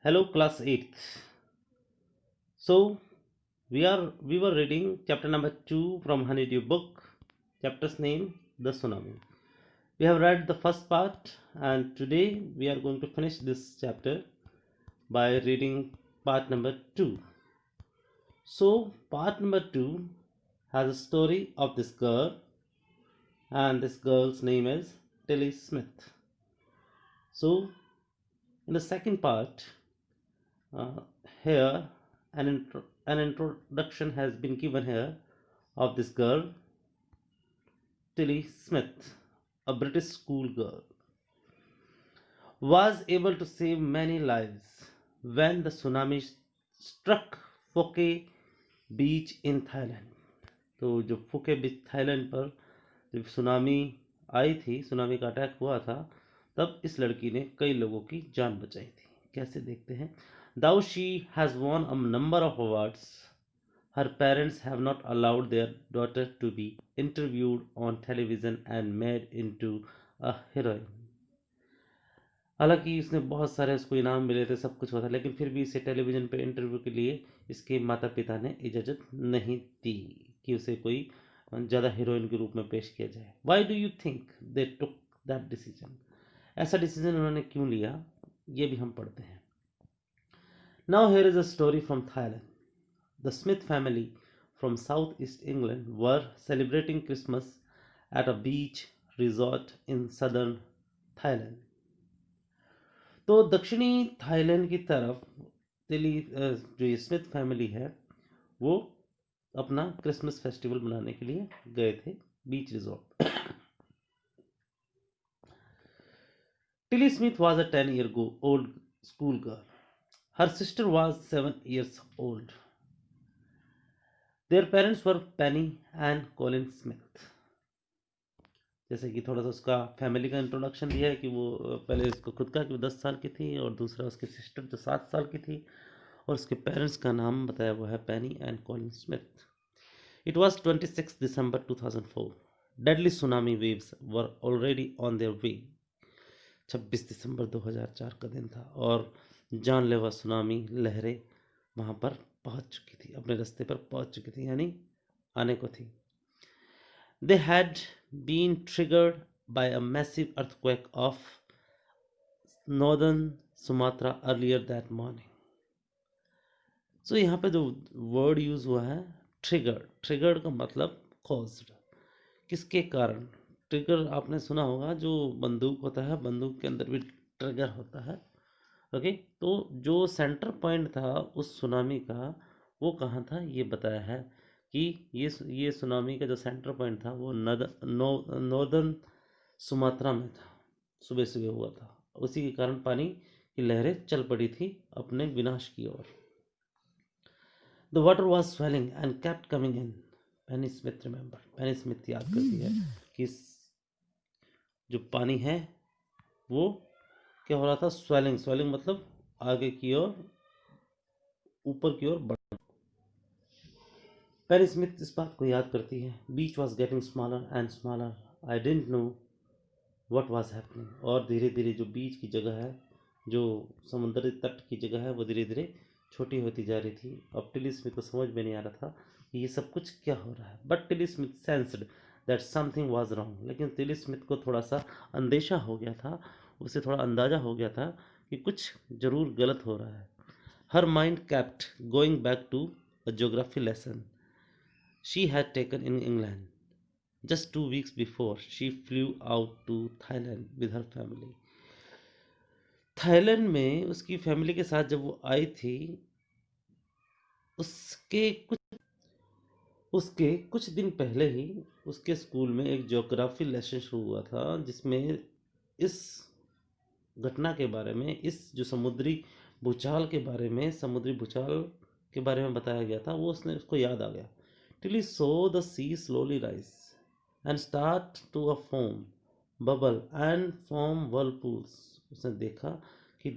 Hello, class 8th. So we were reading chapter number 2 from Honeydew book. Chapter's name The Tsunami. We have read the first part, and today we are going to finish this chapter by reading part number 2. So part number 2 has a story of this girl, and this girl's name is Tilly Smith. So in the second part, uh, here an introduction has been given here of this girl, Tilly Smith, a British schoolgirl, was able to save many lives when the tsunami struck Phuket beach in Thailand. तो जो फुके बीच Thailand पर जब tsunami आई थी, tsunami का attack हुआ था, तब इस लड़की ने कई लोगों की जान बचाई थी। कैसे देखते हैं। Though she has won a number of awards, her parents have not allowed their daughter to be interviewed on television and made into a heroine. हालांकि इसने बहुत सारे उसको इनाम मिले थे, सब कुछ हुआ था, लेकिन फिर भी इसे टेलीविज़न पे इंटरव्यू के लिए इसके माता पिता ने इजाज़त नहीं दी कि उसे कोई ज़्यादा हीरोइन के रूप में पेश किया जाए। Why do you think they took that decision? ऐसा डिसीजन उन्होंने क्यों लिया, ये भी हम पढ़ते हैं। Now here is a story from Thailand. The Smith family from southeast England were celebrating Christmas at a beach resort in southern Thailand. तो दक्षिणी थाईलैंड की तरफ जो ये स्मिथ फैमिली है वो अपना क्रिसमस फेस्टिवल मनाने के लिए गए थे beach resort. Tilly Smith was a 10-year old school girl. Her sister was 7 years old. Their parents were Penny and Colin Smith. जैसे कि थोड़ा सा उसका फैमिली का इंट्रोडक्शन दिया है कि वो पहले इसको खुद का कि वो 10 साल की थी, और दूसरा उसकी सिस्टर जो 7 साल की थी, और उसके पेरेंट्स का नाम बताया वो है Penny and Colin Smith. It was 26 December 2004. Deadly tsunami waves were already on their way. 26 दिसंबर 2004 का दिन था और जानलेवा सुनामी लहरें वहाँ पर पहुँच चुकी थी, अपने रास्ते पर पहुँच चुकी थी, यानी आने को थी। They had been triggered by a massive earthquake off northern Sumatra earlier that morning. So यहाँ पे जो वर्ड यूज हुआ है ट्रिगर्ड, ट्रिगर्ड का मतलब कॉज्ड, किसके कारण। ट्रिगर आपने सुना होगा, जो बंदूक होता है, बंदूक के अंदर भी ट्रिगर होता है। ओके, तो जो सेंटर पॉइंट था उस सुनामी का वो कहाँ था, ये बताया है कि ये सुनामी का जो सेंटर पॉइंट था वो नॉर्दर्न सुमात्रा में था। सुबह सुबह हुआ था, उसी के कारण पानी की लहरें चल पड़ी थी अपने विनाश की ओर। The water was swelling and kept coming in. Penny Smith remember, Penny Smith याद करती है कि जो पानी है वो क्या हो रहा था, स्वेलिंग, स्वेलिंग मतलब आगे की ओर, ऊपर की ओर बढ़। पेनी स्मिथ इस बात को याद करती है। Beach was getting smaller and smaller, I didn't know what was happening. और धीरे धीरे जो बीच की जगह है, जो समुद्री तट की जगह है, वो धीरे धीरे छोटी होती जा रही थी। अब टिली स्मिथ को समझ में नहीं आ रहा था कि ये सब कुछ क्या हो रहा है। But Tilly Smith sensed that something was wrong. लेकिन टिली स्मिथ को थोड़ा सा अंदेशा हो गया था, उसे थोड़ा अंदाजा हो गया था कि कुछ जरूर गलत हो रहा है। Her mind kept going back to a geography lesson she had taken in England. Just 2 weeks before, she flew out to Thailand with her family. Thailand में उसकी फैमिली के साथ जब वो आई थी, उसके कुछ दिन पहले ही उसके स्कूल में एक ज्योग्राफी लेसन शुरू हुआ था, जिसमें इस घटना के बारे में, इस जो समुद्री भूचाल के बारे में, समुद्री भूचाल के बारे में बताया गया था। वो उसको याद आ गया। Till he saw the sea slowly rise and start to a foam, bubble and form whirlpools. उसने देखा कि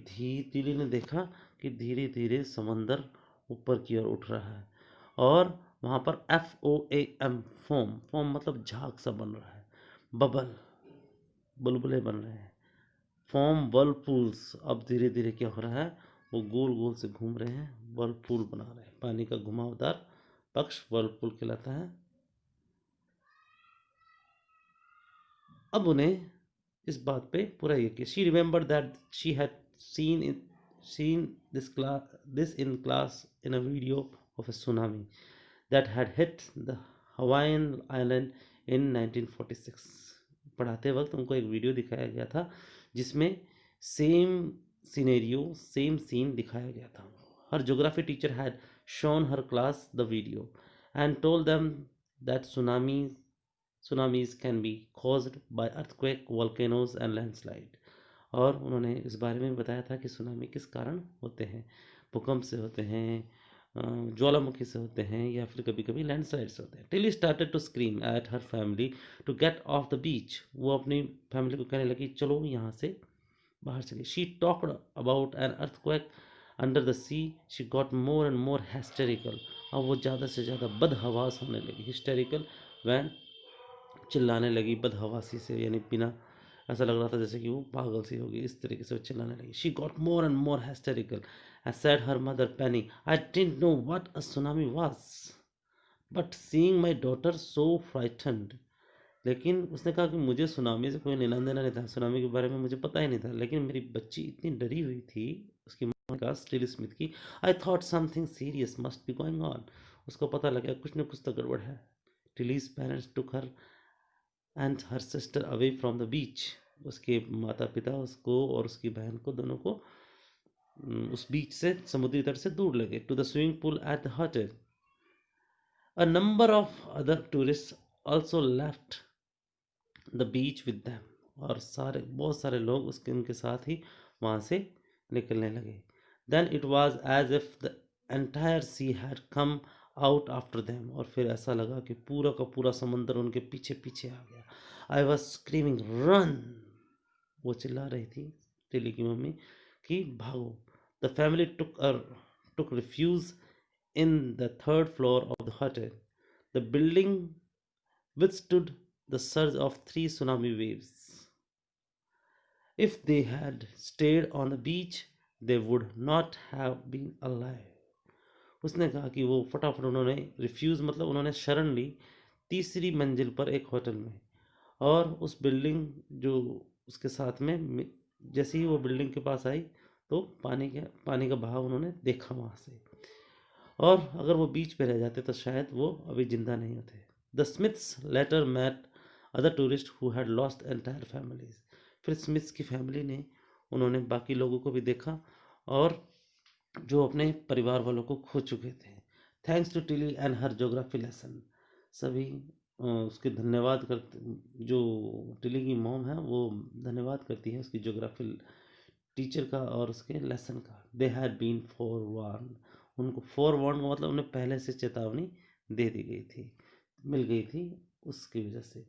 तिली ने देखा कि धीरे धीरे समंदर ऊपर की ओर उठ रहा है, और वहाँ पर FOAM, फोम, फोम मतलब झाग सा बन रहा है, बबल, बुलबुले बन रहे हैं, फॉर्म whirlpools. अब धीरे धीरे क्या हो रहा है, वो गोल गोल से घूम रहे हैं, वर्लपूल बना रहे हैं। पानी का घुमावदार पक्ष वर्लपूल कहलाता है। अब उन्हें इस बात पे पूरा यकीन, she remember that she had seen this in class in a video of a tsunami that had hit the Hawaiian island in 1946। पढ़ाते वक्त उनको एक वीडियो दिखाया गया था जिसमें सेम सिनेरियो, सेम सीन दिखाया गया था। हर geography teacher had shown her class the video and told them that tsunamis can be caused by earthquake, volcanoes and landslide। और उन्होंने इस बारे में बताया था कि सुनामी किस कारण होते हैं, भूकंप से होते हैं, ज्वालामुखी से होते हैं, या फिर कभी कभी लैंडस्लाइड से होते हैं। Tilly started to scream at her family to get off the beach. वो अपनी फैमिली को कहने लगी चलो यहाँ से बाहर चलिए। She talked about an earthquake under the sea. She got more and more hysterical. अब वो ज़्यादा से ज़्यादा बदहवास होने लगी। हिस्टेरिकल वैन चिल्लाने लगी बदहवासी से, यानी बिना, ऐसा लग रहा था जैसे कि वो पागल सी होगी, इस तरीके से वो चिल्लाने लगी। She got more and more hysterical and said her mother Penney, I didn't know what a tsunami was but seeing my daughter so frightened. लेकिन उसने कहा कि मुझे सुनामी से कोई लेना देना नहीं था, सुनामी के बारे में मुझे पता ही नहीं था, लेकिन मेरी बच्ची इतनी डरी हुई थी, उसकी माँ ने कहा स्टील स्मिथ की, I thought something serious must be going on. उसको पता लगा कुछ न कुछ तो गड़बड़ है। Tilly's parents took her and her sister away from the beach. उसके माता पिता उसको और उसकी बहन को, दोनों को उस बीच से, समुद्री तट से दूर लगे। To the swimming pool at the hotel. A number of other tourist also left the beach with them. और बहुत सारे लोग उनके साथ ही वहाँ से निकलने लगे। Then it was as if the entire sea had come out after them. और फिर ऐसा लगा कि पूरा का पूरा समंदर उनके पीछे पीछे आ गया। I was screaming run. वो चिल्ला रही थी, टिली की मम्मी, कि भागो। The family took refuge in the third floor of the hotel. The building withstood the surge of 3 tsunami waves. If they had stayed on the beach, they would not have been alive. उसने कहा कि वो फटाफट उन्होंने refuse, मतलब उन्होंने शरण ली तीसरी मंजिल पर एक होटल में, और उस बिल्डिंग जो उसके साथ में, जैसे ही वो बिल्डिंग के पास आई तो पानी का बहाव उन्होंने देखा वहाँ से, और अगर वो बीच पे रह जाते तो शायद वो अभी जिंदा नहीं होते। The Smiths later met other tourists who had lost entire families। फिर स्मिथ्स की फैमिली ने, उन्होंने बाकी लोगों को भी देखा और जो अपने परिवार वालों को खो चुके थे। Thanks to Tilly and her geography lesson. सभी उसके धन्यवाद करते, जो टिली की मॉम है वो धन्यवाद करती है उसकी ज्योग्राफी टीचर का और उसके लेसन का। They had been forewarned. उनको फोरवार्न का मतलब उन्हें पहले से चेतावनी दे दी गई थी, मिल गई थी, उसकी वजह से।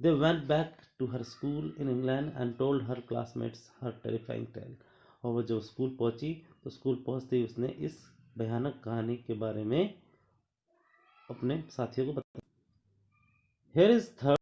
They went back to her school in England and told her classmates her terrifying tale. और वो जब स्कूल पहुंची तो स्कूल पहुंचते ही उसने इस भयानक कहानी के बारे में अपने साथियों को बताया। Here is third